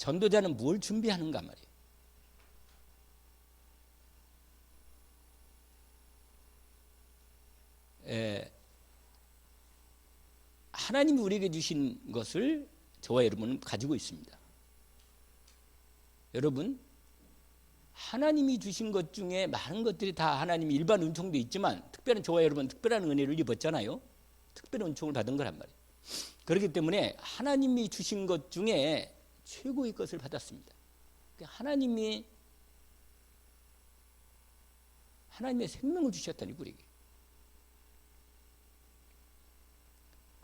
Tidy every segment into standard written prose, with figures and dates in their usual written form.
전도자는 뭘 준비하는가 말이에요. 하나님이 우리에게 주신 것을 저와 여러분은 가지고 있습니다. 여러분, 하나님이 주신 것 중에 많은 것들이 다 하나님이 일반 은총도 있지만 특별한, 저와 여러분 특별한 은혜를 입었잖아요. 특별한 은총을 받은 거란 말이에요. 그렇기 때문에 하나님이 주신 것 중에 최고의 것을 받았습니다. 하나님의 생명을 주셨다니 우리에게.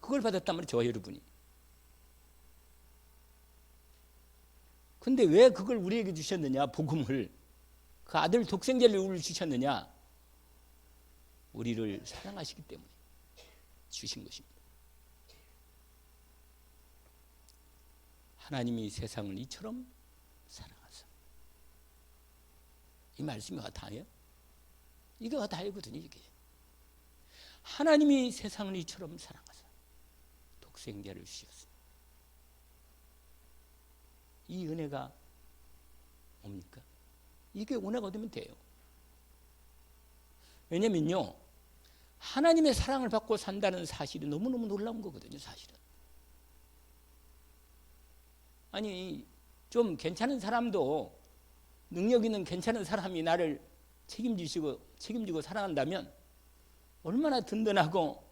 그걸 받았단 말이에요, 저와 여러분이. 근데 왜 그걸 우리에게 주셨느냐, 복음을. 그 아들 독생자를 우리를 주셨느냐? 우리를 사랑하시기 때문에 주신 것입니다. 하나님이 세상을 이처럼 사랑하사. 이 말씀이 다예요? 이게 다이거든요, 이게. 하나님이 세상을 이처럼 사랑하사 독생자를 주셨습니다. 이 은혜가 뭡니까? 이게 은혜가 되면 돼요. 왜냐면요, 하나님의 사랑을 받고 산다는 사실이 너무너무 놀라운 거거든요, 사실은. 아니, 좀 괜찮은 사람도, 능력 있는 괜찮은 사람이 나를 책임지고 사랑한다면 얼마나 든든하고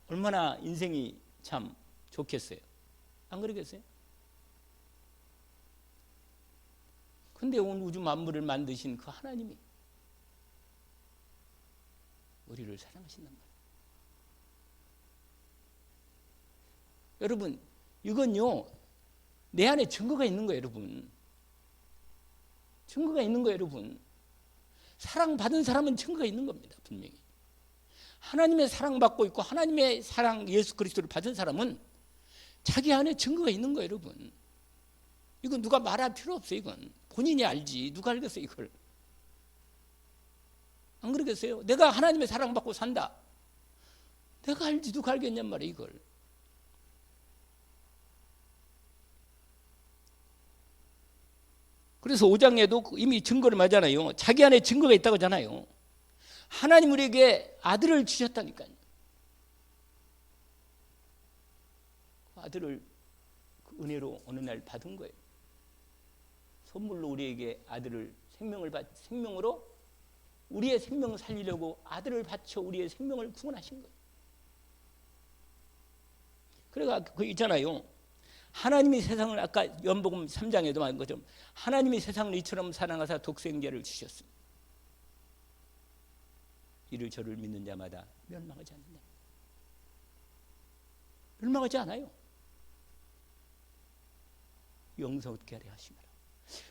얼마나 인생이 참 좋겠어요. 안 그러겠어요? 근데 온 우주 만물을 만드신 그 하나님이 우리를 사랑하신단 말이에요. 여러분, 이건요, 내 안에 증거가 있는 거예요, 여러분. 증거가 있는 거예요, 여러분. 사랑받은 사람은 증거가 있는 겁니다, 분명히. 하나님의 사랑받고 있고 하나님의 사랑 예수 그리스도를 받은 사람은 자기 안에 증거가 있는 거예요, 여러분. 이건 누가 말할 필요 없어요, 이건. 본인이 알지. 누가 알겠어요, 이걸. 안 그러겠어요? 내가 하나님의 사랑받고 산다. 내가 알지, 누가 알겠냔 말이에요, 이걸. 그래서 5장에도 이미 증거를 말하잖아요. 자기 안에 증거가 있다고 하잖아요. 하나님 우리에게 아들을 주셨다니까요. 아들을 그 은혜로 어느 날 받은 거예요. 선물로 우리에게 아들을 생명으로 우리의 생명을 살리려고 아들을 바쳐 우리의 생명을 구원하신 거예요. 그래가 그 있잖아요. 하나님이 세상을, 아까 요한복음 3장에도 말한 것처럼 하나님이 세상을 이처럼 사랑하사 독생자를 주셨습니다. 이를 저를 믿는 자마다 멸망하지 않는다. 멸망하지 않아요. 영생 얻게 하려 하심이라.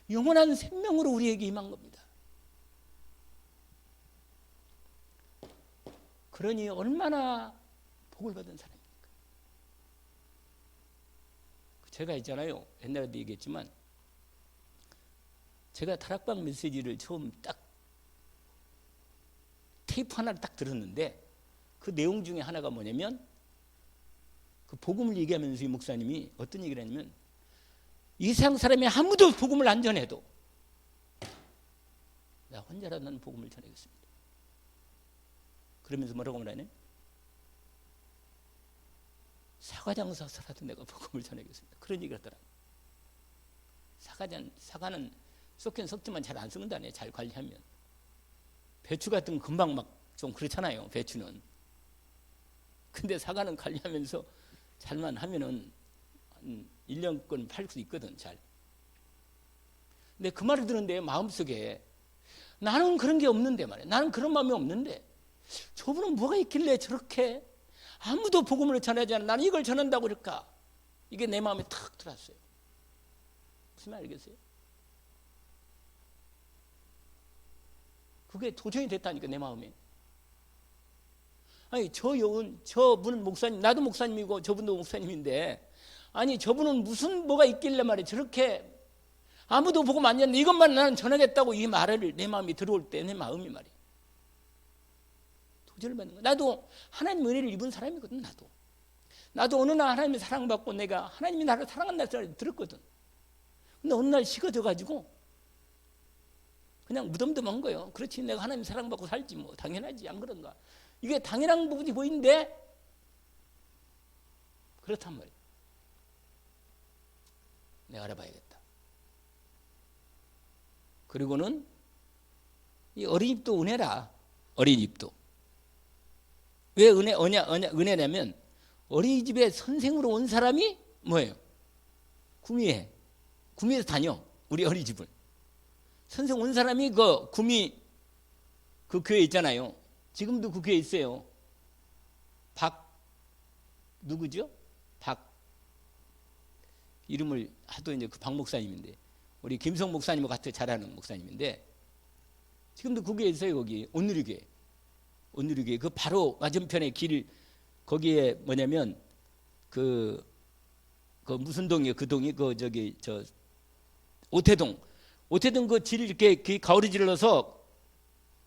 영원한 생명으로 우리에게 임한 겁니다. 그러니 얼마나 복을 받은 사람입니까? 제가 있잖아요, 옛날에도 얘기했지만 제가 다락방 메시지를 처음 딱 테이프 하나를 딱 들었는데 그 내용 중에 하나가 뭐냐면 그 복음을 얘기하면서 이 목사님이 어떤 얘기를 했냐면 이 세상 사람이 아무도 복음을 안 전해도 나 혼자라도 나는 복음을 전하겠습니다. 그러면서 뭐라고 말하냐? 사과장사서라도 내가 복음을 전하겠습니다. 그런 얘기를 하더라고요. 사과는 썩긴 썩지만 잘 안 썩는다네, 잘 관리하면. 배추 같은 건 금방 막 좀 그렇잖아요, 배추는. 근데 사과는 관리하면서 잘만 하면은 한 1년권 팔 수 있거든, 잘. 근데 그 말을 듣는데 마음속에 나는 그런 게 없는데 말이야. 나는 그런 마음이 없는데 저분은 뭐가 있길래 저렇게 아무도 복음을 전하지 않아. 나는 이걸 전한다고 그럴까? 이게 내 마음에 탁 들어왔어요. 무슨 말 알겠어요? 그게 도전이 됐다니까, 내 마음에. 아니, 저분은 목사님, 나도 목사님이고 저분도 목사님인데, 아니, 저분은 무슨 뭐가 있길래 말이야. 저렇게 아무도 복음 안 전하는데 이것만 나는 전하겠다고 이 말을 내 마음이 들어올 때 내 마음이 말이야. 도전을 받는 거야. 나도 하나님 은혜를 입은 사람이거든, 나도 어느 날 하나님의 사랑받고 내가 하나님이 나를 사랑한다는 소리를 들었거든. 근데 근데 어느 날 식어져 가지고 그냥 무덤덤한 거예요. 그렇지, 내가 하나님 사랑받고 살지 뭐, 당연하지, 안 그런가? 이게 당연한 부분이 보이는데 그렇단 말이에요. 내가 알아봐야겠다. 그리고는 이 어린이집도 은혜라. 어린이집도 왜 은혜냐면 어린이집에 선생으로 온 사람이 뭐예요? 구미에서 다녀. 우리 어린이집을 선생 온 사람이 그 구미 그 교회 있잖아요. 지금도 그 교회 있어요. 누구죠? 이름을 하도 이제 그 박 목사님인데, 우리 김성 목사님과 같이 잘하는 목사님인데, 지금도 그 교회 있어요. 거기 온누리교회 그 바로 맞은편에 길, 거기에 뭐냐면 그 무슨 동이에요? 그 동이 오태동 그 길 이렇게 가오리질러서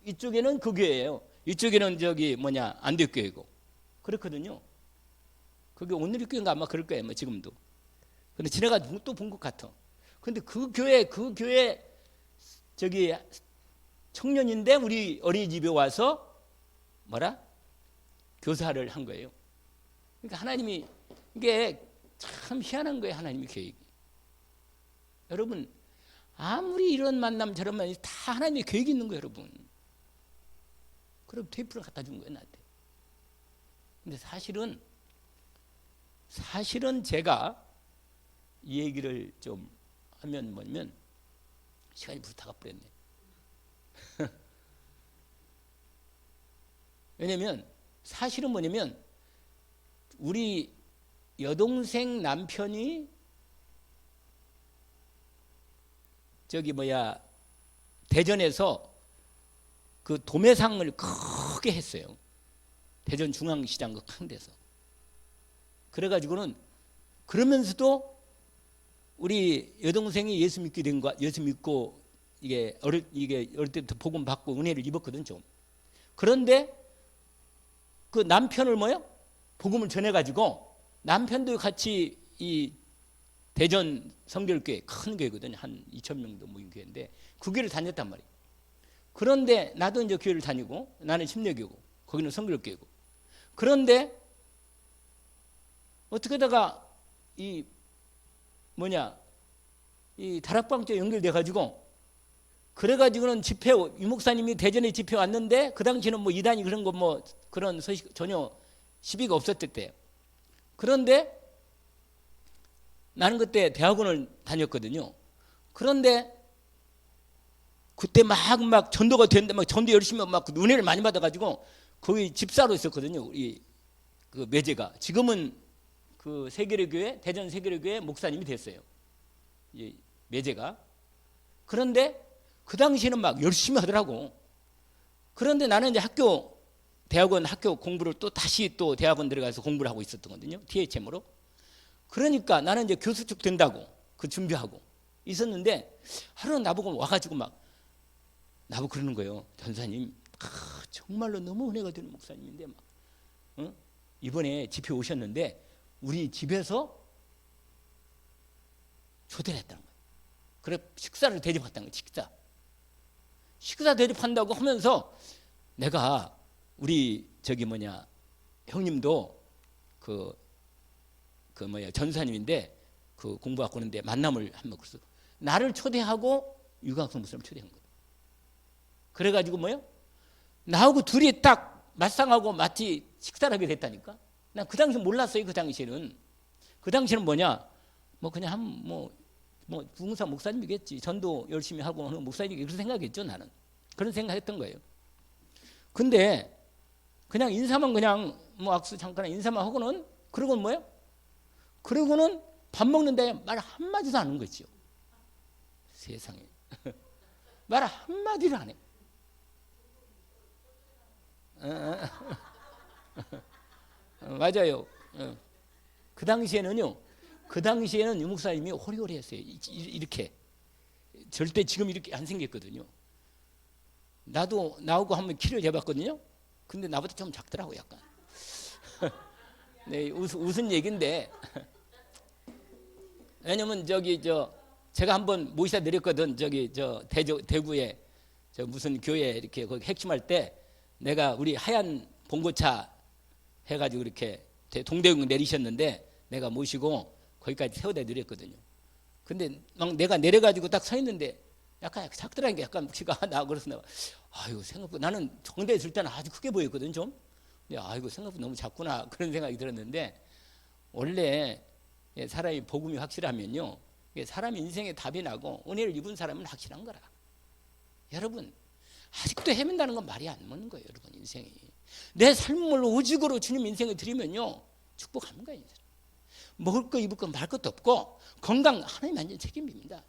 이쪽에는 그 교회예요. 이쪽에는 안대교회고 그렇거든요. 그게 온누리교회인가 아마 그럴 거예요. 뭐 지금도. 근데 지나가 또 본 것 같아. 근데 그 교회 청년인데 우리 어린이집에 와서 교사를 한 거예요. 그러니까 하나님이, 이게 참 희한한 거예요. 하나님의 계획이. 여러분, 아무리 이런 만남 저런 만남 다 하나님의 계획이 있는 거예요, 여러분. 그럼 테이프를 갖다 준 거예요, 나한테. 근데 사실은 제가 이 얘기를 좀 하면 뭐냐면 시간이 벌써 다 가버렸네. 왜냐면 사실은 뭐냐면 우리 여동생 남편이 대전에서 그 도매상을 크게 했어요. 대전 중앙시장 그 큰 데서. 그래가지고는 그러면서도 우리 여동생이 예수 믿고 이게 어릴 때부터 복음 받고 은혜를 입었거든 좀. 그런데 그 남편을 복음을 전해가지고 남편도 같이 이 대전 성결교회 큰 교회거든요. 한 2,000명도 모인 교회인데 그 교회를 다녔단 말이에요. 그런데 나도 이제 교회를 다니고 나는 심려교고 거기는 성결교회고. 그런데 어떻게다가 이 다락방째 연결돼 가지고 그래가지고는 집회, 유 목사님이 대전에 집회 왔는데 그 당시에는 이단이 그런 거 그런 소식 전혀 시비가 없었을 때예요. 그런데 나는 그때 대학원을 다녔거든요. 그런데 그때 막 전도가 됐는데 전도 열심히 은혜를 많이 받아가지고 거기 집사로 있었거든요. 우리 그 매제가 지금은 그 세계례교회 대전 세계례교회 목사님이 됐어요. 매제가. 그런데 그 당시에는 열심히 하더라고. 그런데 나는 이제 대학원 학교 공부를 또 다시 또 대학원 들어가서 공부를 하고 있었던 거거든요. THM으로. 그러니까 나는 이제 교수 쪽 된다고 그 준비하고 있었는데 하루는 나보고 와가지고 나보고 그러는 거예요. 전사님, 정말로 너무 은혜가 되는 목사님인데 이번에 집회 오셨는데 우리 집에서 초대를 했다는 거예요. 그래 식사를 대접했다는 거예요. 식사 대접한다고 하면서 내가 우리 형님도 전사님인데 그 공부하고 오는데 만남을 한번 그래서 나를 초대하고 유광성 목사님을 초대한 거예요. 그래가지고 나하고 둘이 딱 맞상하고 마치 식사를 하게 됐다니까. 난 그 당시 몰랐어요. 그 당시에는 그냥 부흥사 목사님이겠지. 전도 열심히 하고 하는 목사님이 그런 생각했죠. 나는 그런 생각했던 거예요. 근데 그냥 인사만 그냥 악수 잠깐 인사만 하고는 그러고는 그러고는 밥 먹는데 말 한마디도 안 하는 거죠. 세상에. 말 한마디를 안 해. 맞아요. 그 당시에는 유 목사님이 호리호리했어요. 이렇게 절대 지금 이렇게 안 생겼거든요. 나도 나오고 한번 키를 재봤거든요. 근데 나보다 좀 작더라고 약간. 웃은 얘기인데 왜냐면 제가 한번 모시다 내렸거든. 저기 저 대구에 저 무슨 교회 이렇게 거기 핵심할 때 내가 우리 하얀 봉고차 해가지고 이렇게 동대문 내리셨는데 내가 모시고 거기까지 세워다 내렸거든요. 근데 막 내가 내려가지고 딱 서 있는데 약간 작더라는 게 약간 키가 나 그래서 내가 아이고 생각보다 나는 정대에 있을 때는 아주 크게 보였거든 좀. 근데 아이고 생각보다 너무 작구나 그런 생각이 들었는데 원래 사람이 복음이 확실하면요 사람 인생에 답이 나고 은혜를 입은 사람은 확실한 거라. 여러분 아직도 헤맨다는 건 말이 안 맞는 거예요. 여러분 인생이 내 삶을 오직으로 주님 인생을 드리면요 축복하는 거예요. 먹을 거 입을 거 말 것도 없고 건강 하나님 완전 책임입니다.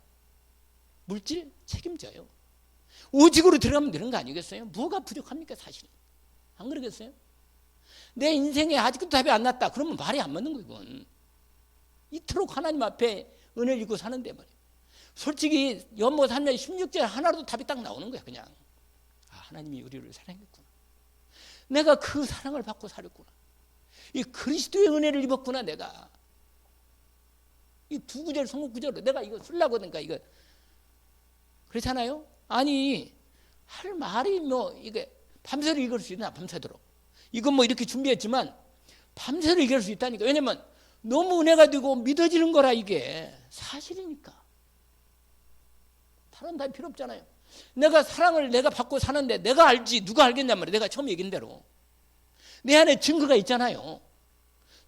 물질 책임져요. 오직으로 들어가면 되는 거 아니겠어요? 뭐가 부족합니까 사실은? 안 그러겠어요? 내 인생에 아직도 답이 안 났다 그러면 말이 안 맞는 거예요. 이건 이토록 하나님 앞에 은혜를 입고 사는데 말이에요. 솔직히 연못 3년 16절 하나로도 답이 딱 나오는 거야. 그냥 하나님이 우리를 사랑했구나. 내가 그 사랑을 받고 살았구나. 이 그리스도의 은혜를 입었구나. 내가 이 두 구절 성국 구절로 내가 이거 쓰려고 하니까 이거 그렇잖아요. 아니 할 말이 뭐 이게 밤새도록 읽을 수 있나. 밤새도록 이건 뭐 이렇게 준비했지만 밤새도록 읽을 수 있다니까. 왜냐면 너무 은혜가 되고 믿어지는 거라. 이게 사실이니까. 다른 답이 필요 없잖아요. 내가 사랑을 내가 받고 사는데 내가 알지 누가 알겠냔 말이에요. 내가 처음 얘기한 대로 내 안에 증거가 있잖아요.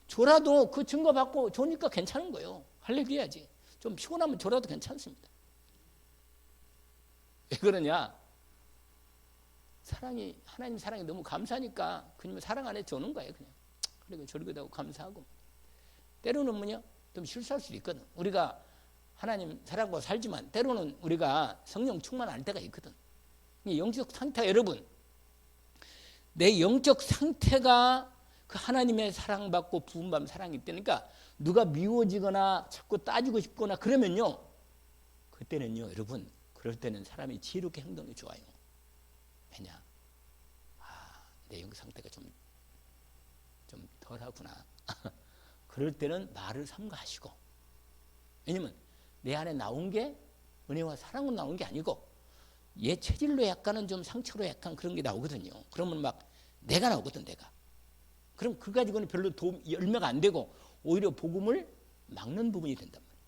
줘라도 그 증거 받고 좋으니까 괜찮은 거예요. 할렐루야지. 좀 피곤하면 줘라도 괜찮습니다. 왜 그러냐? 사랑이 하나님 사랑이 너무 감사하니까 그냥 사랑 안에 줘는 거예요. 그냥 그리고 저리고 감사하고 때로는 뭐냐 좀 실수할 수도 있거든. 우리가 하나님 사랑하고 살지만 때로는 우리가 성령 충만할 때가 있거든. 영적 상태가 여러분 내 영적 상태가 그 하나님의 사랑받고 부음받는 사랑이 있다니까 누가 미워지거나 자꾸 따지고 싶거나 그러면요 그때는요 여러분 그럴 때는 사람이 지혜롭게 행동이 좋아요. 왜냐 내 영적 상태가 좀 덜하구나. 그럴 때는 말을 삼가하시고 왜냐면 내 안에 나온 게 은혜와 사랑으로 나온 게 아니고 얘 체질로 약간은 좀 상처로 약간 그런 게 나오거든요. 그러면 막 내가 나오거든 내가. 그럼 그 가지고는 별로 열매가 안 되고 오히려 복음을 막는 부분이 된단 말이에요.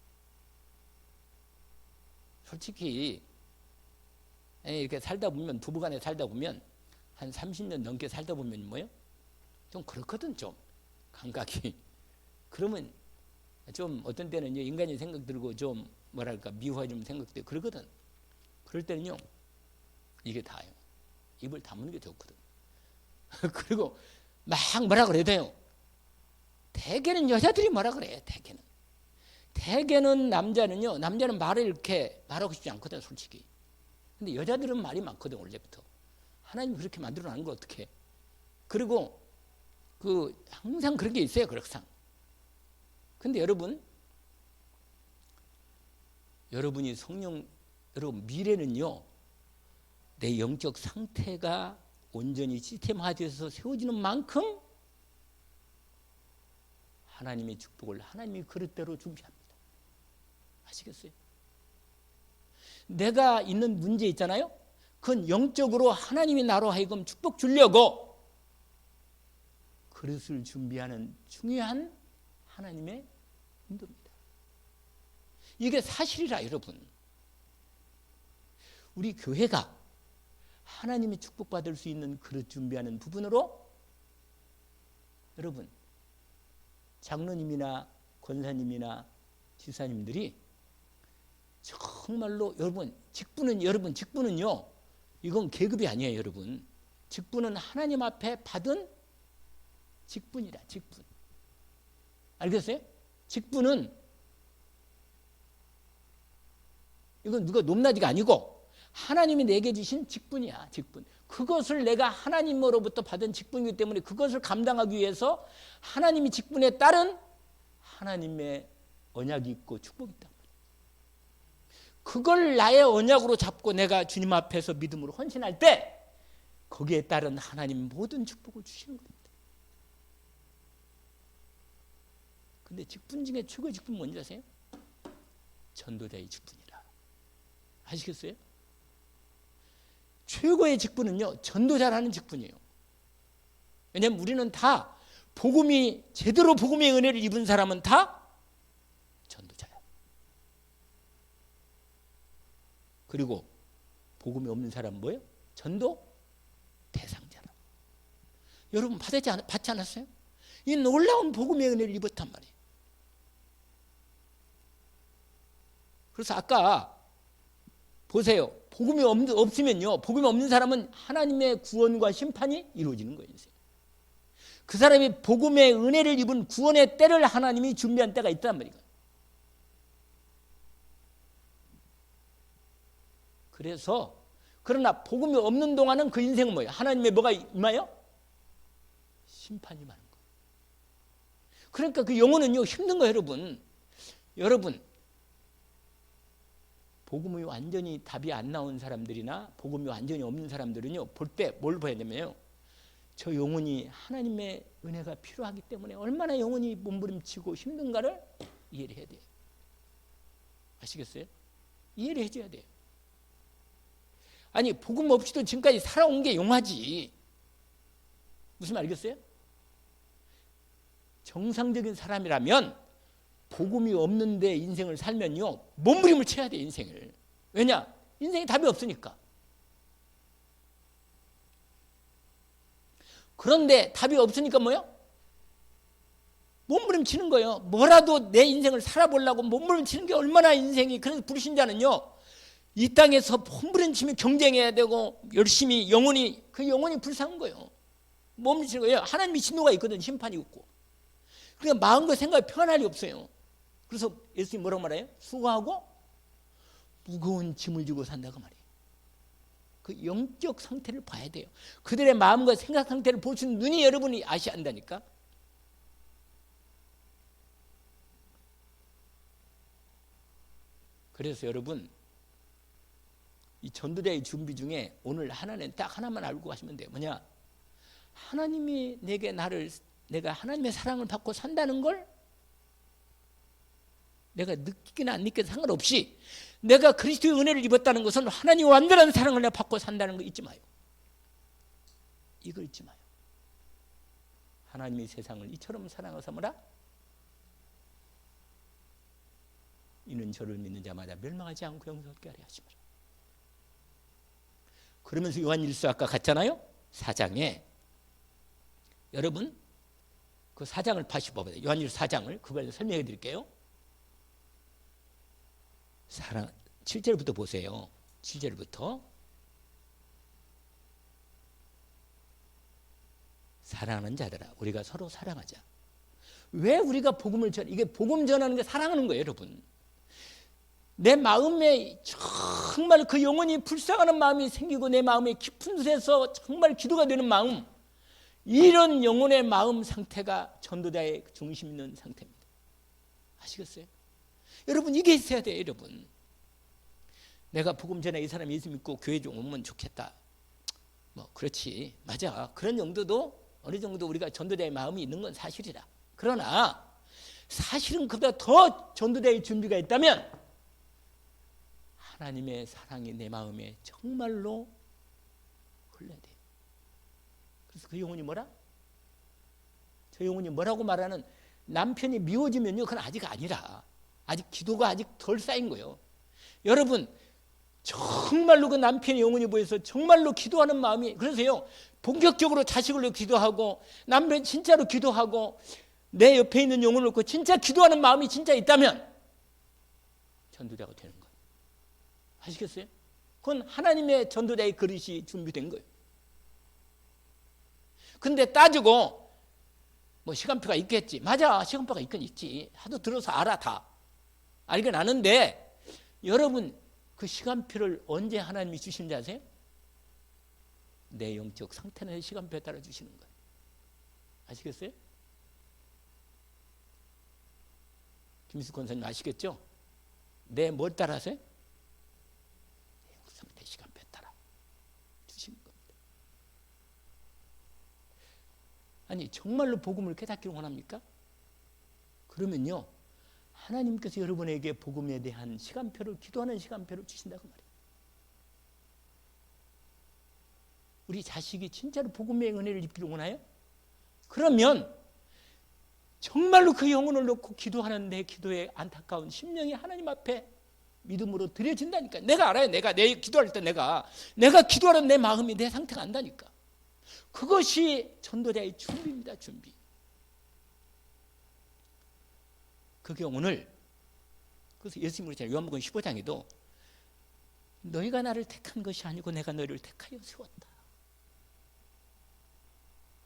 솔직히 이렇게 살다 보면 부부간에 살다 보면 한 30년 넘게 살다 보면 뭐예요? 좀 그렇거든 좀 감각이. 그러면 좀 어떤 때는 인간이 생각 들고 좀 뭐랄까 미워하는 생각도 그러거든. 그럴 때는요 이게 다예요. 입을 다무는 게 좋거든. 그리고 막 뭐라 그래야 돼요. 대개는 여자들이 뭐라 그래. 대개는 남자는 말을 이렇게 말하고 싶지 않거든 솔직히. 근데 여자들은 말이 많거든 원래부터. 하나님이 그렇게 만들어 놨는 걸 어떻게. 그리고 항상 그런 게 있어요. 그렇상. 근데 여러분이 여러분 미래는요 내 영적 상태가 온전히 시스템화되어서 세워지는 만큼 하나님의 축복을 하나님이 그릇대로 준비합니다. 아시겠어요? 내가 있는 문제 있잖아요. 그건 영적으로 하나님이 나로 하여금 축복 주려고 그릇을 준비하는 중요한 하나님의 인도입니다. 이게 사실이라 여러분. 우리 교회가 하나님의 축복받을 수 있는 그릇 준비하는 부분으로 여러분 장로님이나 권사님이나 지사님들이 정말로 여러분 직분은요 이건 계급이 아니에요. 여러분 직분은 하나님 앞에 받은 직분이라. 직분 알겠어요? 직분은 이건 누가 높낮이가 아니고 하나님이 내게 주신 직분이야. 직분. 그것을 내가 하나님으로부터 받은 직분이기 때문에 그것을 감당하기 위해서 하나님이 직분에 따른 하나님의 언약이 있고 축복이 있다. 그걸 나의 언약으로 잡고 내가 주님 앞에서 믿음으로 헌신할 때 거기에 따른 하나님 모든 축복을 주시는 겁니다. 근데 직분 중에 최고의 직분 뭔지 아세요? 전도자의 직분이라. 아시겠어요? 최고의 직분은요, 전도자라는 직분이에요. 왜냐하면 우리는 다 제대로 복음의 은혜를 입은 사람은 다 전도자야. 그리고 복음이 없는 사람은 뭐예요? 전도 대상자라. 여러분 받지 않았어요? 이 놀라운 복음의 은혜를 입었단 말이에요. 그래서 아까 보세요. 복음이 없으면요, 복음이 없는 사람은 하나님의 구원과 심판이 이루어지는 거예요. 그 사람이 복음의 은혜를 입은 구원의 때를 하나님이 준비한 때가 있단 말이에요. 그래서 그러나 복음이 없는 동안은 그 인생은 뭐예요? 하나님의 뭐가 임하여? 심판이 임하는 거예요. 그러니까 그 영혼은요, 힘든 거예요. 여러분 복음이 완전히 답이 안 나온 사람들이나 복음이 완전히 없는 사람들은요, 볼 때 뭘 봐야 되냐면요, 저 영혼이 하나님의 은혜가 필요하기 때문에 얼마나 영혼이 몸부림치고 힘든가를 이해를 해야 돼요. 아시겠어요? 이해를 해줘야 돼요. 아니 복음 없이도 지금까지 살아온 게 용하지. 무슨 말 알겠어요? 정상적인 사람이라면 복음이 없는데 인생을 살면요, 몸부림을 쳐야 돼, 인생을. 왜냐? 인생에 답이 없으니까. 그런데 답이 없으니까 뭐요? 몸부림 치는 거예요. 뭐라도 내 인생을 살아보려고 몸부림 치는 게 얼마나 인생이. 그래서 불신자는요, 이 땅에서 몸부림 치며 경쟁해야 되고 열심히 그 영혼이 불쌍한 거예요. 몸부림 치는 거예요. 하나님이 진노가 있거든, 심판이 있고. 그러니까 마음과 생각이 편할 리 없어요. 그래서 예수님이 뭐라고 말해요? 수고하고 무거운 짐을 지고 산다고 말해요. 그 영적 상태를 봐야 돼요. 그들의 마음과 생각 상태를 볼 수 있는 눈이 여러분이 아셔야 한다니까. 그래서 여러분, 이 전도자의 준비 중에 오늘 하나는 딱 하나만 알고 가시면 돼요. 뭐냐? 하나님이 내가 하나님의 사랑을 받고 산다는 걸 내가 느끼기나 안 느끼나 상관없이 내가 그리스도의 은혜를 입었다는 것은 하나님의 완전한 사랑을 내가 받고 산다는 거 잊지 마요. 이걸 잊지 마요. 하나님이 세상을 이처럼 사랑하사 뭐라? 이는 저를 믿는 자마다 멸망하지 않고 영생을 얻게 하려 하심이라. 그러면서 요한일서 아까 갔잖아요. 4장에 여러분 그 4장을 다시 봐봐요. 요한일서 4장을 그걸 설명해 드릴게요. 7절부터 보세요. 7절부터. 사랑하는 자들아, 우리가 서로 사랑하자. 왜 우리가 복음을 이게 복음 전하는 게 사랑하는 거예요, 여러분. 내 마음에 정말 그 영혼이 불쌍하는 마음이 생기고 내 마음의 깊은 곳에서 정말 기도가 되는 마음, 이런 영혼의 마음 상태가 전도자의 중심 있는 상태입니다. 아시겠어요? 여러분 이게 있어야 돼요. 여러분 내가 복음 전에 이 사람이 예수 믿고 교회 좀 오면 좋겠다, 뭐 그렇지, 맞아. 그런 정도도 어느 정도 우리가 전도자의 마음이 있는 건 사실이다. 그러나 사실은 그보다 더 전도자의 준비가 있다면 하나님의 사랑이 내 마음에 정말로 흘러야 돼요. 그래서 그 영혼이 뭐라? 저 영혼이 뭐라고 말하는, 남편이 미워지면요, 그건 아직 아니라 아직 기도가 아직 덜 쌓인 거예요. 여러분 정말로 그 남편의 영혼이 보여서 정말로 기도하는 마음이, 그래서요 본격적으로 자식을 놓고 기도하고 남편 진짜로 기도하고 내 옆에 있는 영혼을 놓고 진짜 기도하는 마음이 진짜 있다면 전도자가 되는 거예요. 아시겠어요? 그건 하나님의 전도자의 그릇이 준비된 거예요. 근데 따지고 뭐 시간표가 있겠지. 맞아, 시간표가 있긴 있지. 하도 들어서 알아. 다 알긴 아는데 여러분 그 시간표를 언제 하나님이 주시는지 아세요? 내 영적 상태는 시간표에 따라 주시는 거예요. 아시겠어요? 김수 권사님 아시겠죠? 내 뭘 따라서요? 내 영적 상태 시간표에 따라 주시는 겁니다. 아니 정말로 복음을 깨닫기를 원합니까? 그러면요 하나님께서 여러분에게 복음에 대한 시간표를, 기도하는 시간표를 주신다고 말이에요. 우리 자식이 진짜로 복음의 은혜를 입기를 원해요? 그러면 정말로 그 영혼을 놓고 기도하는 내 기도에 안타까운 심령이 하나님 앞에 믿음으로 드려진다니까. 내가 알아요. 내가 내 기도할 때 내가 기도하는 내 마음이 내 상태가 안다니까. 그것이 전도자의 준비입니다. 준비. 그게 오늘, 그래서 예수님이 그랬잖아요. 요한복음 15장에도 너희가 나를 택한 것이 아니고 내가 너희를 택하여 세웠다.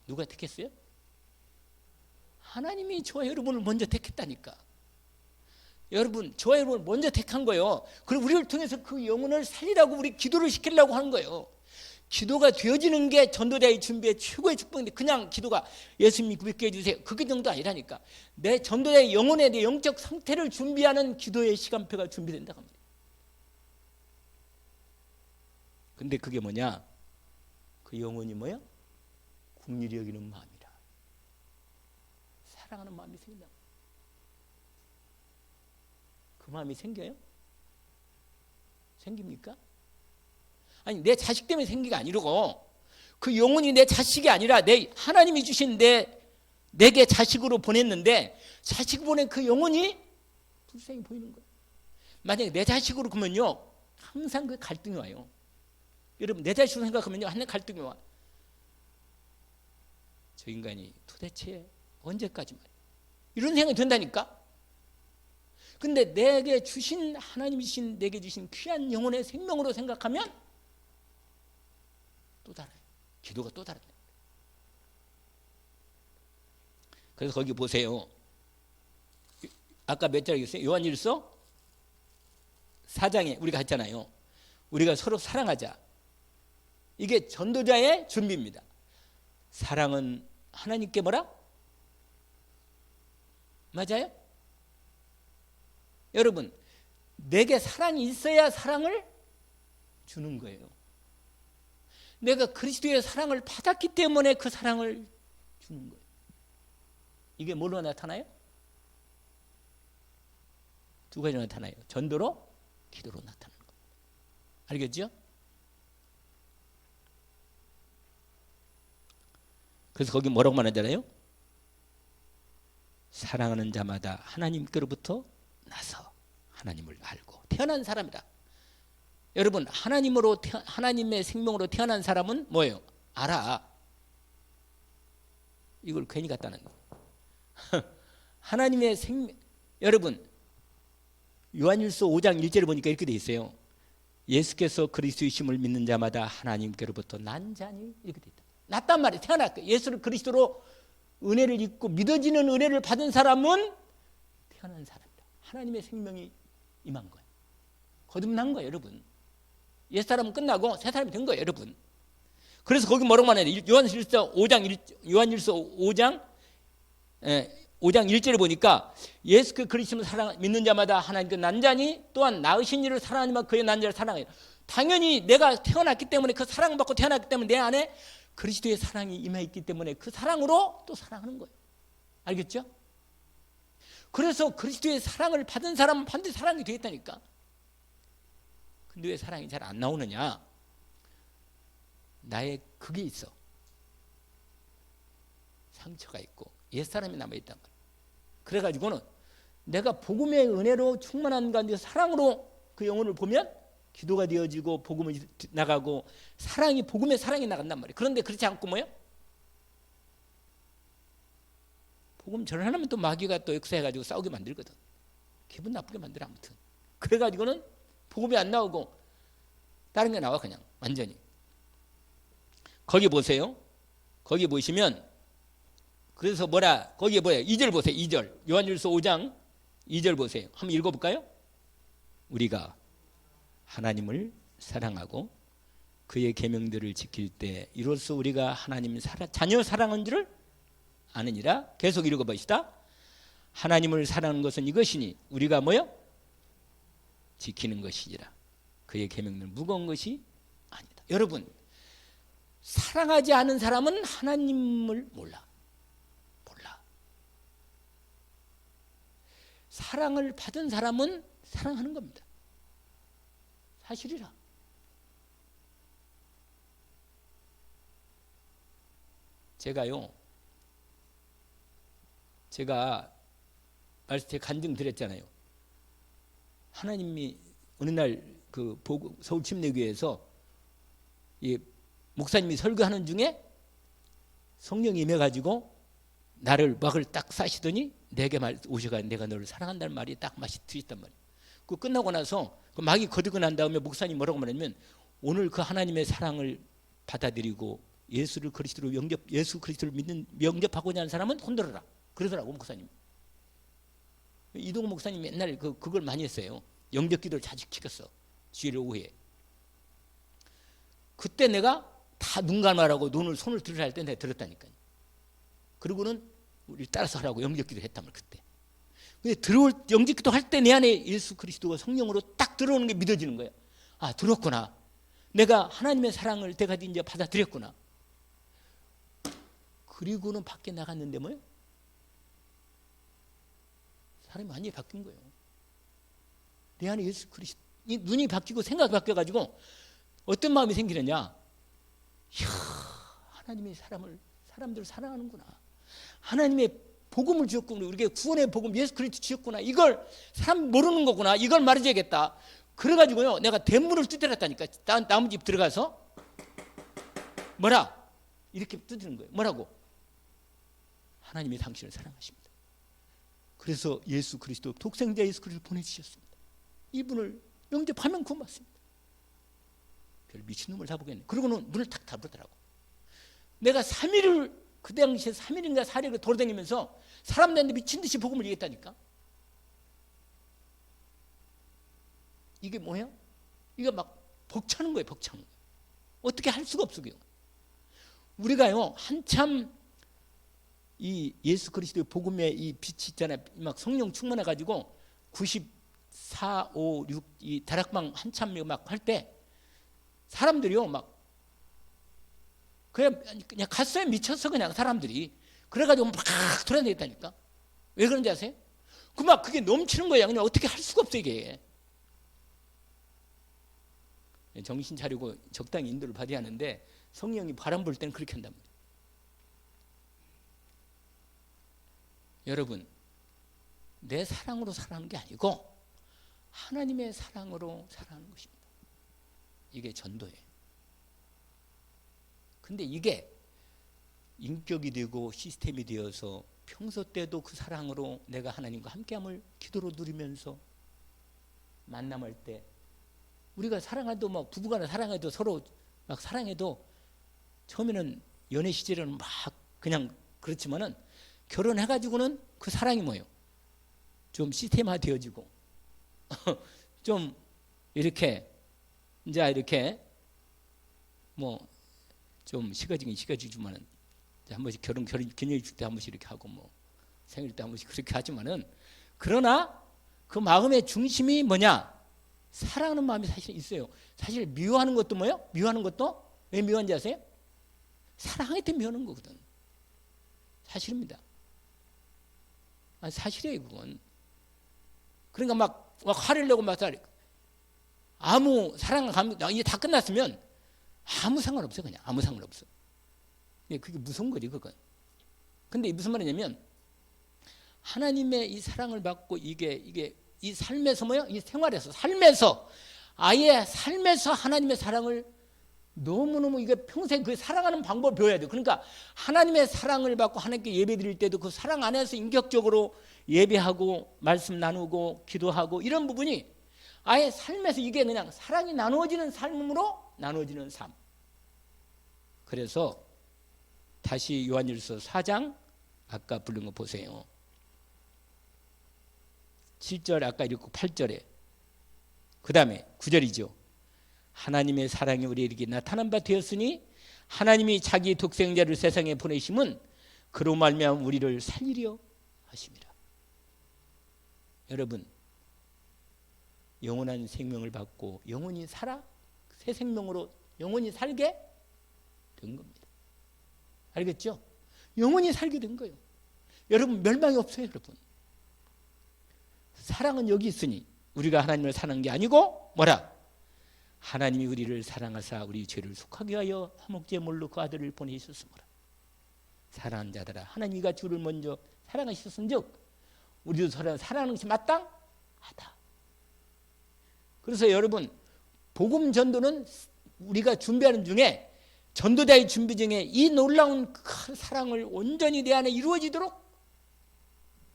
누가 택했어요? 하나님이 저와 여러분을 먼저 택했다니까. 여러분, 저와 여러분을 먼저 택한 거예요. 그리고 우리를 통해서 그 영혼을 살리라고 우리 기도를 시키려고 하는 거예요. 기도가 되어지는 게 전도자의 준비의 최고의 축복인데, 그냥 기도가 예수님이 구백개 해주세요, 그게 정도 아니라니까. 내 전도자의 영혼에 대해 영적 상태를 준비하는 기도의 시간표가 준비된다고 합니다. 근데 그게 뭐냐? 그 영혼이 뭐야? 긍휼히 여기는 마음이라. 사랑하는 마음이 생긴다. 그 마음이 생겨요? 생깁니까? 아니, 내 자식 때문에 생기가 아니고, 그 영혼이 내 자식이 아니라 내 하나님이 주신 내게 자식으로 보냈는데, 자식 보낸 그 영혼이 불쌍히 보이는 거예요. 만약에 내 자식으로 그러면요, 항상 그 갈등이 와요. 여러분, 내 자식으로 생각하면요, 항상 갈등이 와. 저 인간이 도대체 언제까지 말이야, 이런 생각이 든다니까. 근데 내게 주신, 하나님이 주신, 내게 주신 귀한 영혼의 생명으로 생각하면 또 달라요. 기도가 또 다르다. 그래서 거기 보세요. 아까 몇 절이었어요? 요한일서 4장에 우리가 했잖아요. 우리가 서로 사랑하자. 이게 전도자의 준비입니다. 사랑은 하나님께 뭐라? 맞아요? 여러분, 내게 사랑이 있어야 사랑을 주는 거예요. 내가 그리스도의 사랑을 받았기 때문에 그 사랑을 주는 거예요. 이게 뭘로 나타나요? 두 가지로 나타나요. 전도로, 기도로 나타나는 거예요. 알겠죠? 그래서 거기 뭐라고 말하잖아요? 사랑하는 자마다 하나님께로부터 나서 하나님을 알고 태어난 사람이다. 여러분, 하나님의 생명으로 태어난 사람은 뭐예요? 알아. 이걸 괜히 갖다 놨네. 하나님의 여러분, 요한일서 5장 1절을 보니까 이렇게 돼 있어요. 예수께서 그리스도이심을 믿는 자마다 하나님께로부터 난 자니, 이렇게 돼 있다. 났단 말이에요. 태어났고, 예수를 그리스도로 은혜를 입고 믿어지는 은혜를 받은 사람은 태어난 사람이다. 하나님의 생명이 임한 거예요. 거듭난 거예요, 여러분. 옛사람은 끝나고 새 사람이 된 거예요, 여러분. 그래서 거기 뭐라고 말해요? 요한일서 5장 1절에 보니까 예수 그리스도를 믿는 자마다 하나님께 난 자니 또한 낳으신 이를 사랑하니만 그의 난 자를 사랑해요. 당연히 내가 태어났기 때문에, 그 사랑받고 태어났기 때문에 내 안에 그리스도의 사랑이 임해있기 때문에 그 사랑으로 또 사랑하는 거예요. 알겠죠? 그래서 그리스도의 사랑을 받은 사람은 반드시 사랑이 되겠다니까. 근데 왜 사랑이 잘 안 나오느냐? 나의 그게 있어. 상처가 있고 옛사람이 남아있단 말이야. 그래가지고는 내가 복음의 은혜로 충만한 가운데 사랑으로 그 영혼을 보면 기도가 되어지고 복음이 나가고 복음의 사랑이 나간단 말이에요. 그런데 그렇지 않고 뭐예요? 복음 전하면 또 마귀가 또 역사해가지고 싸우게 만들거든. 기분 나쁘게 만들어. 아무튼 그래가지고는 복음이 안 나오고 다른 게 나와. 그냥 완전히. 거기 보세요. 거기 보시면 그래서 거기에 뭐예요? 2절 보세요. 2절. 요한일서 5장 2절 보세요. 한번 읽어볼까요? 우리가 하나님을 사랑하고 그의 계명들을 지킬 때 이로써 우리가 하나님 자녀 사랑한 줄을 아느니라. 계속 읽어봅시다. 하나님을 사랑하는 것은 이것이니 우리가 뭐요? 지키는 것이니라. 그의 계명은 무거운 것이 아니다. 여러분, 사랑하지 않은 사람은 하나님을 몰라. 사랑을 받은 사람은 사랑하는 겁니다. 사실이라. 제가 말씀 제 간증 드렸잖아요. 하나님이 어느 날 그 서울 침례교회에서 이 목사님이 설교하는 중에 성령이 임해가지고 나를 막을 딱 싸시더니 내게 오셔가 내가 너를 사랑한다는 말이 딱 맛이 드셨단 말이에요. 그 끝나고 나서 그 막이 거두고 난 다음에 목사님 뭐라고 말하냐면 오늘 그 하나님의 사랑을 받아들이고 예수 그리스도를 영접하고자 하는 사람은 손들어라 그러더라고 목사님. 이동호 목사님 맨날 그걸 많이 했어요. 영접 기도를 자주 시켰어. 주일 오후에. 그때 내가 다 눈 감아라고 손을 들으라 할 때 내가 들었다니까요. 그리고는 우리 따라서 하라고 영접 기도 했단 말이에요. 그때. 근데 영접 기도 할 때 내 안에 예수 그리스도가 성령으로 딱 들어오는 게 믿어지는 거예요. 아, 들었구나. 내가 하나님의 사랑을 내가 이제 받아들였구나. 그리고는 밖에 나갔는데 뭐예요? 사람이 완전히 바뀐 거예요. 내 안에 예수 그리스도 눈이 바뀌고 생각이 바뀌어가지고 어떤 마음이 생기느냐? 이야, 하나님이 사람들을 사랑하는구나. 하나님의 복음을 주셨구나. 우리에게 구원의 복음 예수 그리스도 주셨구나. 이걸 사람 모르는 거구나. 이걸 말해줘야겠다. 그래가지고요, 내가 대문을 두드렸다니까. 나무 집 들어가서 뭐라? 이렇게 두드리는 거예요. 뭐라고? 하나님이 당신을 사랑하십니다. 그래서 예수 그리스도 독생자 예수 그리스도 보내주셨습니다. 이분을 영접하면 구원받습니다. 별 미친놈을 다 보겠네. 그러고는 문을 탁 닫더라고. 내가 3일을 그 당시에 3일인가 4일을 돌아다니면서 사람들한테 미친 듯이 복음을 얘기했다니까. 이게 뭐예요? 이거 막 벅차는 거예요. 벅차는 거예요. 어떻게 할 수가 없어요. 우리가요 한참 이 예수 그리스도의 복음의 이 빛이 있잖아요. 막 성령 충만해가지고 94, 5, 6 이 다락방 한참 막 할 때 사람들이요 막 그냥 갔어요. 미쳤어 그냥 사람들이. 그래가지고 막 돌아다녔다니까. 왜 그런지 아세요? 그게 넘치는 거야. 그냥 어떻게 할 수가 없어 이게. 정신 차리고 적당히 인도를 받아야 하는데 성령이 바람 불 때는 그렇게 한단 말이에요. 여러분, 내 사랑으로 살아가는 게 아니고 하나님의 사랑으로 살아가는 것입니다. 이게 전도예요. 근데 이게 인격이 되고 시스템이 되어서 평소 때도 그 사랑으로 내가 하나님과 함께함을 기도로 누리면서 만남할 때 우리가 사랑해도 뭐 부부간에 사랑해도 서로 막 사랑해도 처음에는 연애 시절에는 막 그냥 그렇지만은 결혼해가지고는 그 사랑이 뭐예요? 좀 시스템화 되어지고 좀 이렇게 이제 이렇게 뭐 좀 시가지지만은 한 번씩 기념일 줄 때 한 번씩 이렇게 하고 뭐 생일 때 한 번씩 그렇게 하지만은 그러나 그 마음의 중심이 뭐냐? 사랑하는 마음이 사실 있어요. 사실 미워하는 것도 뭐예요? 미워하는 것도 왜 미워한지 아세요? 사랑할 때 미워하는 거거든. 사실입니다. 사실이에요 그건. 그러니까 막 화를 내고 막 아무 사랑 이게 다 끝났으면 아무 상관없어요. 그냥 아무 상관없어. 그게 무서운 거지 그건. 근데 무슨 말이냐면 하나님의 이 사랑을 받고 이게 이 삶에서 뭐예요? 이 생활에서 삶에서 아예 삶에서 하나님의 사랑을 너무너무 이게 평생 그 사랑하는 방법을 배워야 돼요. 그러니까 하나님의 사랑을 받고 하나님께 예배 드릴 때도 그 사랑 안에서 인격적으로 예배하고 말씀 나누고 기도하고 이런 부분이 아예 삶에서 이게 그냥 사랑이 나누어지는 삶으로 나누어지는 삶. 그래서 다시 요한일서 4장 아까 부른 거 보세요. 7절 아까 읽고 8절에 그 다음에 9절이죠. 하나님의 사랑이 우리에게 나타난 바 되었으니 하나님이 자기 독생자를 세상에 보내심은 그로 말미암아 우리를 살리려 하심이라. 여러분 영원한 생명을 받고 영원히 살아 새 생명으로 영원히 살게 된 겁니다. 알겠죠? 영원히 살게 된 거예요. 여러분 멸망이 없어요. 여러분 사랑은 여기 있으니 우리가 하나님을 사랑한 게 아니고 뭐라? 하나님이 우리를 사랑하사 우리 죄를 속하게 하여 화목제물로 그 아들을 보내셨으므로 사랑하는 자들아 하나님 이가 주를 먼저 사랑하셨은즉 우리도 서로 사랑하는 것이 마땅하다. 그래서 여러분 복음 전도는 우리가 준비하는 중에 전도자의 준비 중에 이 놀라운 큰 사랑을 온전히 내 안에 이루어지도록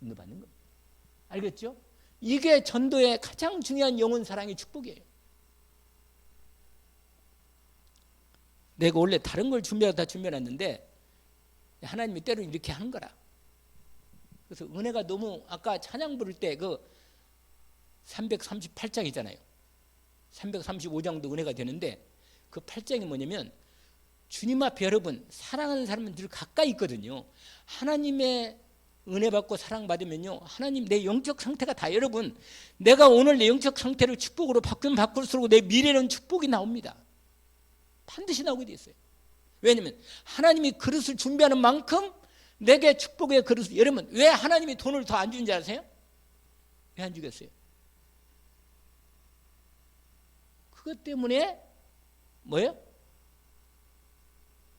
인도받는 겁니다. 알겠죠? 이게 전도의 가장 중요한 영혼 사랑의 축복이에요. 내가 원래 다른 걸 준비하다 준비해놨는데 하나님이 때로 이렇게 하는 거라. 그래서 은혜가 너무 아까 찬양 부를 때 그 338장이잖아요. 335장도 은혜가 되는데 그 8장이 뭐냐면 주님 앞에 여러분 사랑하는 사람은 늘 가까이 있거든요. 하나님의 은혜 받고 사랑 받으면요 하나님 내 영적 상태가 다 여러분 내가 오늘 내 영적 상태를 축복으로 바꾸면 바꿀수록 내 미래는 축복이 나옵니다. 반드시 나오게 돼 있어요. 왜냐하면 하나님이 그릇을 준비하는 만큼 내게 축복의 그릇을 여러분 왜 하나님이 돈을 더 안 주는지 아세요? 왜 안 주겠어요? 그것 때문에 뭐예요?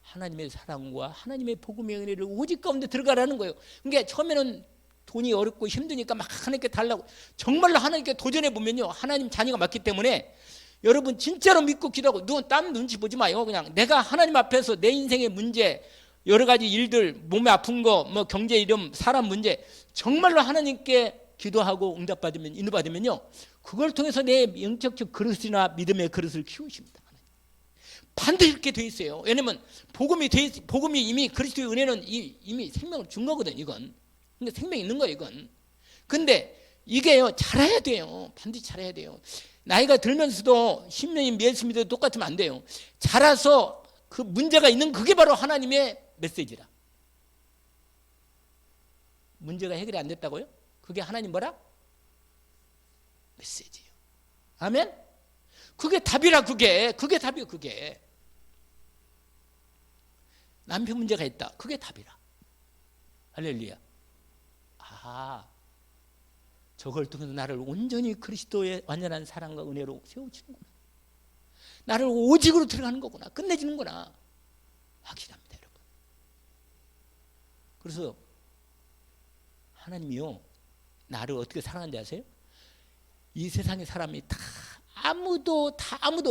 하나님의 사랑과 하나님의 복음의 은혜를 오직 가운데 들어가라는 거예요. 그러니까 처음에는 돈이 어렵고 힘드니까 막 하나님께 달라고 정말로 하나님께 도전해 보면요 하나님 자녀가 맞기 때문에 여러분 진짜로 믿고 기도하고 땀 눈치 보지 마요. 그냥 내가 하나님 앞에서 내 인생의 문제 여러 가지 일들 몸에 아픈 거 뭐 경제 이름 사람 문제 정말로 하나님께 기도하고 응답받으면 인도받으면요 그걸 통해서 내 영적 그릇이나 믿음의 그릇을 키우십니다. 반드시 이렇게 돼 있어요. 왜냐면 복음이 이미 그리스도의 은혜는 이미 생명을 준 거거든 이건. 근데 생명이 있는 거예요 이건. 근데 이게요 잘해야 돼요. 반드시 잘해야 돼요. 나이가 들면서도 10년이 예수 믿어도 똑같으면 안 돼요. 자라서 그 문제가 있는 그게 바로 하나님의 메시지라. 문제가 해결이 안 됐다고요? 그게 하나님 뭐라? 메시지예요. 아멘? 그게 답이라 그게 답이에요 그게. 남편 문제가 있다. 그게 답이라. 할렐루야. 저걸 통해서 나를 온전히 그리스도의 완전한 사랑과 은혜로 세워주는구나. 나를 오직으로 들어가는 거구나. 끝내주는구나. 확실합니다 여러분. 그래서 하나님이요 나를 어떻게 사랑하는지 아세요? 이 세상의 사람이 다 아무도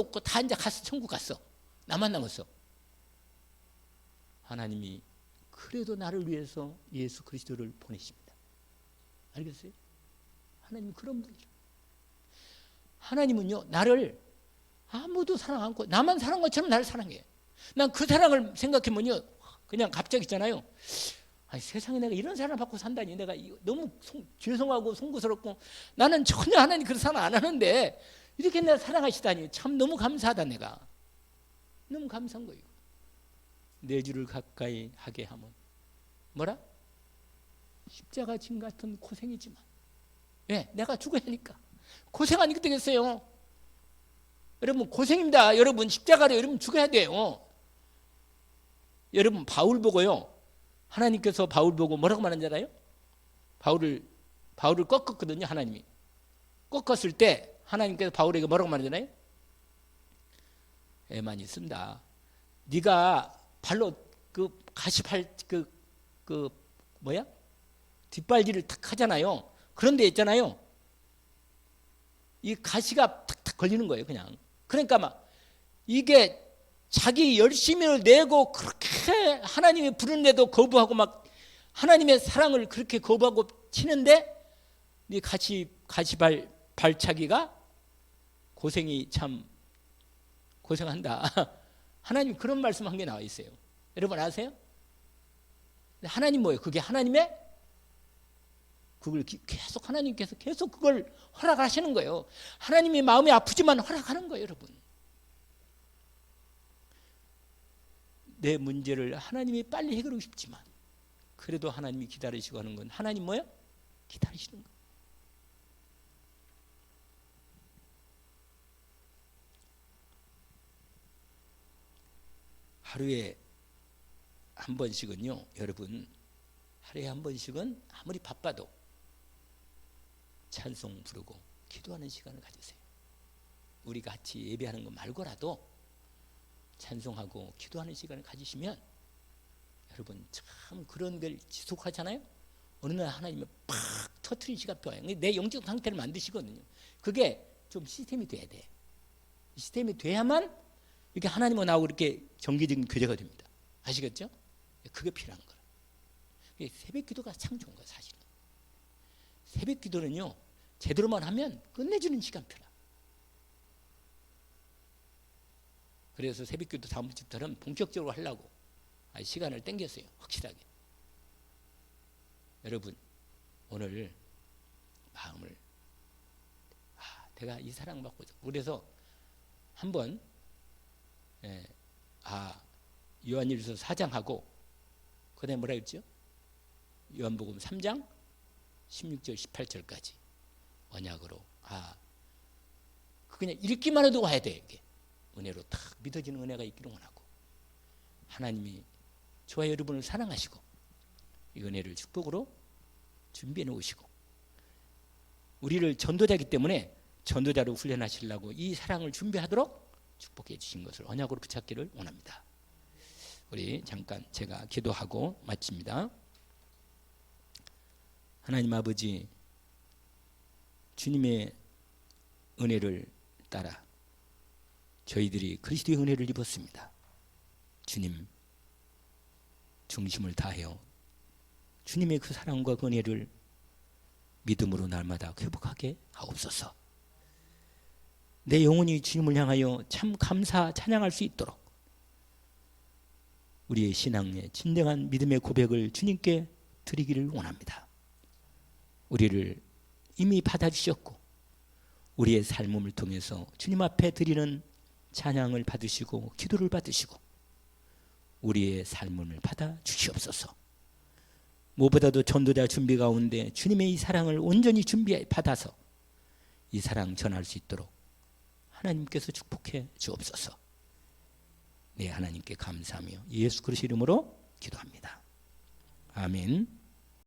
없고 다 이제 갔어. 천국 갔어. 나만 남았어. 하나님이 그래도 나를 위해서 예수 그리스도를 보내십니다. 알겠어요? 하나님은 그런 분이죠. 하나님은요 나를 아무도 사랑 않고 나만 사랑한 것처럼 나를 사랑해. 난 그 사랑을 생각해보면요 그냥 갑자기 있잖아요. 세상에 내가 이런 사랑을 받고 산다니 내가 너무 죄송하고 송구스럽고 나는 전혀 하나님 그런 사랑 안 하는데 이렇게 내가 사랑하시다니 참 너무 감사하다. 내가 너무 감사한 거예요. 내 주를 가까이 하게 하면 뭐라? 십자가 진 같은 고생이지만 왜? 내가 죽어야 하니까 고생 안 되겠어요. 여러분 고생입니다. 여러분 십자가로 여러분 죽어야 돼요. 여러분 바울 보고요 하나님께서 바울 보고 뭐라고 말하는지 알아요? 바울을 꺾었거든요. 하나님이 꺾었을 때 하나님께서 바울에게 뭐라고 말하잖아요? 애만 있습니다. 네가 발로 그 가시팔 그 뭐야? 뒷발질을 탁 하잖아요. 그런데 있잖아요. 이 가시가 탁탁 걸리는 거예요, 그냥. 그러니까 막 이게 자기 열심을 내고 그렇게 하나님이 부르는데도 거부하고 막 하나님의 사랑을 그렇게 거부하고 치는데 이 발차기가 고생이 참 고생한다. 하나님 그런 말씀 한 게 나와 있어요. 여러분 아세요? 하나님 뭐예요? 그게 하나님의 그걸 계속 하나님께서 계속 그걸 허락하시는 거예요. 하나님이 마음이 아프지만 허락하는 거예요, 여러분. 내 문제를 하나님이 빨리 해결하고 싶지만 그래도 하나님이 기다리시고 하는 건 하나님 뭐예요? 기다리시는 거예요. 하루에 한 번씩은요, 여러분, 하루에 한 번씩은 아무리 바빠도 찬송 부르고 기도하는 시간을 가지세요. 우리 같이 예배하는 거 말고라도 찬송하고 기도하는 시간을 가지시면 여러분 참 그런 걸 지속하잖아요. 어느 날 하나님이 팍 터트린 시간 또 와요. 내 영적 상태를 만드시거든요. 그게 좀 시스템이 돼야 돼. 시스템이 돼야만 이렇게 하나님과 나하고 이렇게 정기적인 교제가 됩니다. 아시겠죠? 그게 필요한 거예요. 새벽 기도가 참 좋은 거예요, 사실은. 새벽 기도는요, 제대로만 하면 끝내주는 시간표라. 그래서 새벽 기도 다음 주부터는 본격적으로 하려고 시간을 땡겼어요, 확실하게. 여러분, 오늘 마음을 내가 이 사랑 받고 그래서 한번 요한일서 4장하고 그다음에 뭐라 했죠? 요한복음 3장 16절 18절까지 언약으로 그냥 읽기만 해도 와야 돼. 이게 은혜로 탁 믿어지는 은혜가 있기를 원하고 하나님이 저와 여러분을 사랑하시고 이 은혜를 축복으로 준비해 놓으시고 우리를 전도자이기 때문에 전도자로 훈련하시려고 이 사랑을 준비하도록 축복해 주신 것을 언약으로 붙잡기를 원합니다. 우리 잠깐 제가 기도하고 마칩니다. 하나님 아버지, 주님의 은혜를 따라 저희들이 그리스도의 은혜를 입었습니다. 주님 중심을 다하여 주님의 그 사랑과 그 은혜를 믿음으로 날마다 회복하게 하옵소서. 내 영혼이 주님을 향하여 참 감사 찬양할 수 있도록 우리의 신앙의 진정한 믿음의 고백을 주님께 드리기를 원합니다. 우리를 이미 받아주셨고 우리의 삶을 통해서 주님 앞에 드리는 찬양을 받으시고 기도를 받으시고 우리의 삶을 받아 주시옵소서. 무엇보다도 전도자 준비 가운데 주님의 이 사랑을 온전히 받아서 이 사랑 전할 수 있도록 하나님께서 축복해 주옵소서. 네, 하나님께 감사하며 예수 그리스도 이름으로 기도합니다. 아멘.